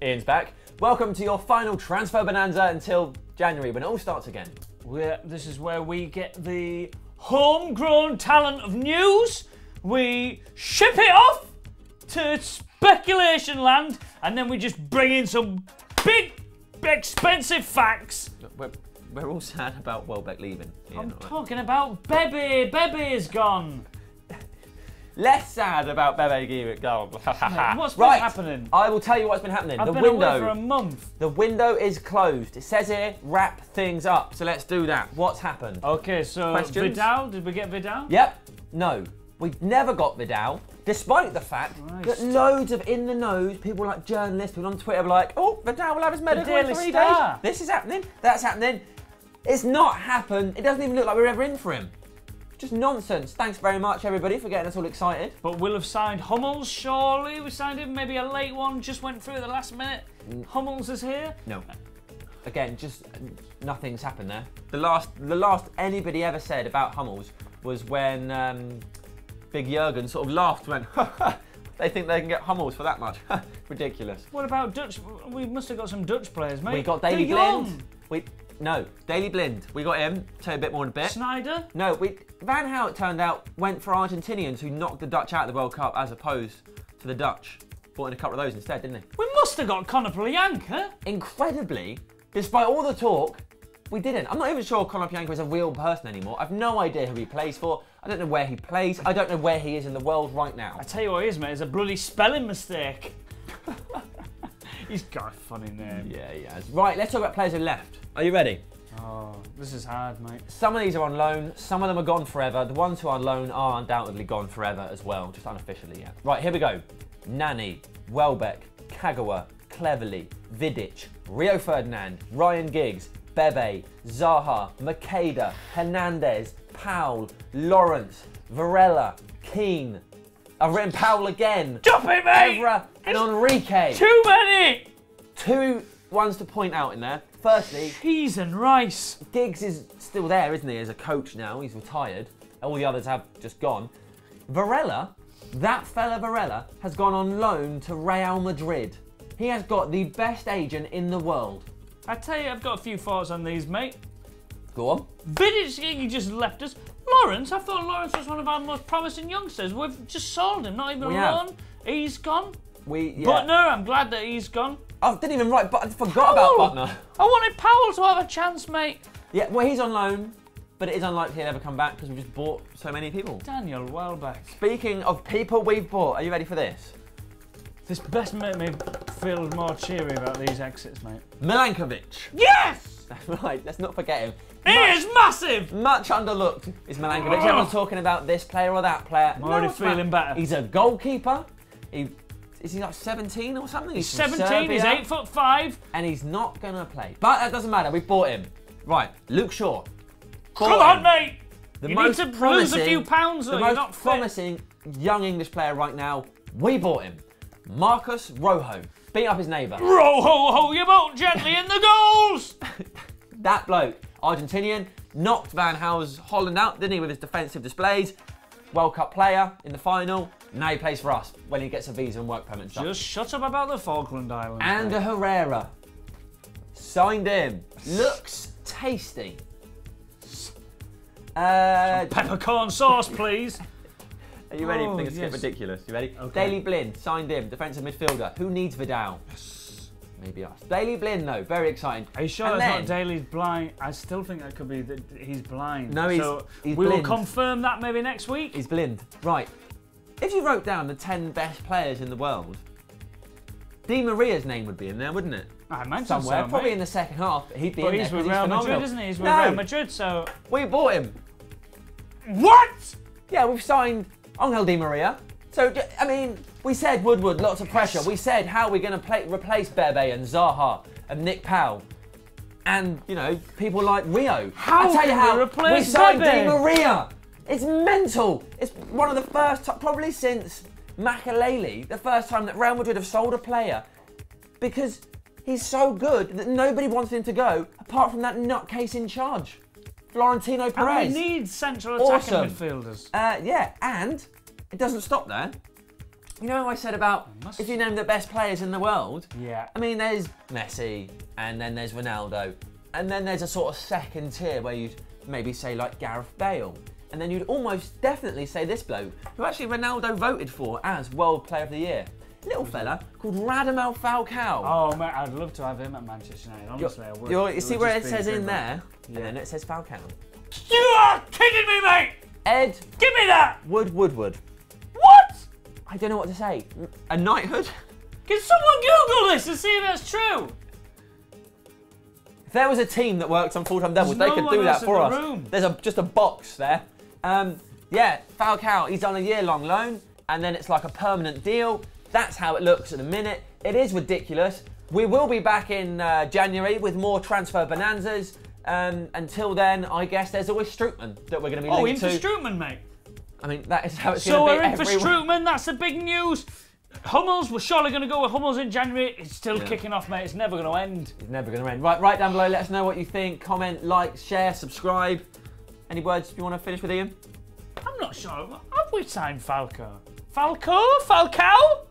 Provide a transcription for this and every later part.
Ian's back. Welcome to your final transfer bonanza until January, when it all starts again. This is where we get the homegrown talent of news. We ship it off to speculation land, and then we just bring in some big, expensive facts. We're all sad about Welbeck leaving. I'm talking about Bebe. Bebe is gone. Less sad about Bebe gone. What's been happening? I will tell you what's been happening. I've been away for a month. The window is closed. It says here, wrap things up. So let's do that. What's happened? Okay, so Questions? Vidal, did we get Vidal? Yep. No. We never got Vidal, despite the fact that loads of in-the-knows, people like journalists, people on Twitter were like, oh, Vidal will have his medical in 3 days. This is happening. That's happening. It's not happened. It doesn't even look like we're ever in for him. Just nonsense. Thanks very much, everybody, for getting us all excited. But we'll have signed Hummels, surely. We signed him, maybe a late one, just went through at the last minute. Hummels is here? No. Again, just nothing's happened there. The last anybody ever said about Hummels was when Big Jurgen sort of laughed and went, they think they can get Hummels for that much. Ridiculous. What about Dutch? We must have got some Dutch players, mate. We got Daley Blind. No, Daley Blind. We got him. Tell you a bit more in a bit. Sneijder? No, Van Gaal, it turned out, went for Argentinians who knocked the Dutch out of the World Cup as opposed to the Dutch. Brought in a couple of those instead, didn't he? We must have got Conor Plyanka. Incredibly, despite all the talk, we didn't. I'm not even sure Conor Plyanka is a real person anymore. I've no idea who he plays for. I don't know where he plays. I don't know where he is in the world right now. I tell you what he is, mate. It's a bloody spelling mistake. He's got a funny name. Yeah, he has. Right, let's talk about players who left. Are you ready? Oh, this is hard, mate. Some of these are on loan, some of them are gone forever. The ones who are on loan are undoubtedly gone forever as well, just unofficially yet. Right, here we go. Nani, Welbeck, Kagawa, Cleverley, Vidic, Rio Ferdinand, Ryan Giggs, Bebe, Zaha, Makeda, Hernandez, Powell, Lawrence, Varela, Keane. I've written Powell again. Stop it, mate! Evra and Enrique. Too many! Two ones to point out in there. Firstly, cheese and rice. Giggs is still there, isn't he, as a coach now? He's retired. All the others have just gone. Varela, that fella Varela, has gone on loan to Real Madrid. He has got the best agent in the world. I tell you, I've got a few thoughts on these, mate. Go on. Vidic, he just left us. Lawrence, I thought Lawrence was one of our most promising youngsters. We've just sold him, not even a loan. He's gone. Butner, I'm glad that he's gone. I didn't even write, but I forgot about Butner. I wanted Powell to have a chance, mate. Yeah, well, he's on loan, but it is unlikely he'll ever come back because we've just bought so many people. Daniel Welbeck. Speaking of people we've bought, are you ready for this? This best make me feel more cheery about these exits, mate. Milankovic. Yes! That's right, let's not forget him. He is massive! Much underlooked is Milankovic. Everyone's talking about this player or that player. I'm already feeling better. He's a goalkeeper. Is he like 17 or something? He's 17, he's 8'5". And he's not going to play. But that doesn't matter, we bought him. Right, Luke Shaw. Come on, mate! You need to lose a few pounds or you're not fit. The most promising young English player right now, we bought him. Marcus Rojo. Beat up his neighbour. Rojo, you bolt gently in the goals! That bloke, Argentinian, knocked Van Gaal's Holland out, didn't he, with his defensive displays. World Cup player in the final. Now he plays for us when he gets a visa and work permit and stuff. Just shut up about the Falkland Islands. And Herrera. Signed him. Looks tasty. Some peppercorn sauce, please. Are you ready for things to get ridiculous? You ready? Okay. Daley Blind, signed him. Defensive midfielder. Who needs Vidal? Yes. Maybe us. Daley Blind, though. Very exciting. Are you sure that's not Daley's blind? I still think that could be that he's blind. No, he's we blind. will confirm that maybe next week. He's blind. Right. If you wrote down the 10 best players in the world, Di Maria's name would be in there, wouldn't it? I imagine somewhere. So, probably mate. in the second half. He'd be in there. But he's with Real Madrid, isn't he? He's with Real Madrid, so... We bought him. What? Yeah, we've signed Angel Di Maria. So, I mean, we said Woodward, lots of pressure. We said how we're going to replace Bebe and Zaha and Nick Powell. And, you know, people like Rio. How I tell you how, replace we signed Bebe? Di Maria. It's mental. It's one of the first, probably since Makaleli, the first time that Real Madrid have sold a player. Because he's so good that nobody wanted him to go, apart from that nutcase in charge, Florentino Perez. And we need central attacking midfielders. Yeah, and it doesn't stop there. You know what I said about if you name the best players in the world? Yeah. I mean, there's Messi, and then there's Ronaldo, and then there's a sort of second tier where you'd maybe say like Gareth Bale, and then you'd almost definitely say this bloke, who actually Ronaldo voted for as World Player of the Year. Little fella called Falcao. Oh, mate, I'd love to have him at Manchester United, honestly. I would. You see where it says in there, and then it says Falcao. You are kidding me, mate! Ed. Give me that! Woodward. What? I don't know what to say. A knighthood? Can someone Google this and see if that's true? If there was a team that works on Full-Time Devils, they could do that for us. There's just a box there. Yeah, Falcao, he's on a year-long loan, and then it's like a permanent deal. That's how it looks at the minute. It is ridiculous. We will be back in January with more transfer bonanzas. Until then, I guess there's always Strootman that we're going to be linked to. Oh, in for Strootman, mate. I mean, that is how it's going to be. So we're in for Strootman. That's the big news. Hummels, we're surely going to go with Hummels in January. It's still kicking off, mate. It's never going to end. It's never going to end. Right, write down below. Let us know what you think. Comment, like, share, subscribe. Any words you want to finish with, Ian? I'm not sure. Have we signed Falcao? Falcao?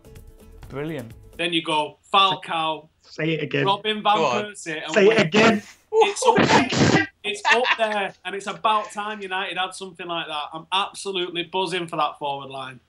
Brilliant. Then you go Falcao. Say it again. Robin van Persie. Say it again. It's up there, and it's about time United had something like that. I'm absolutely buzzing for that forward line.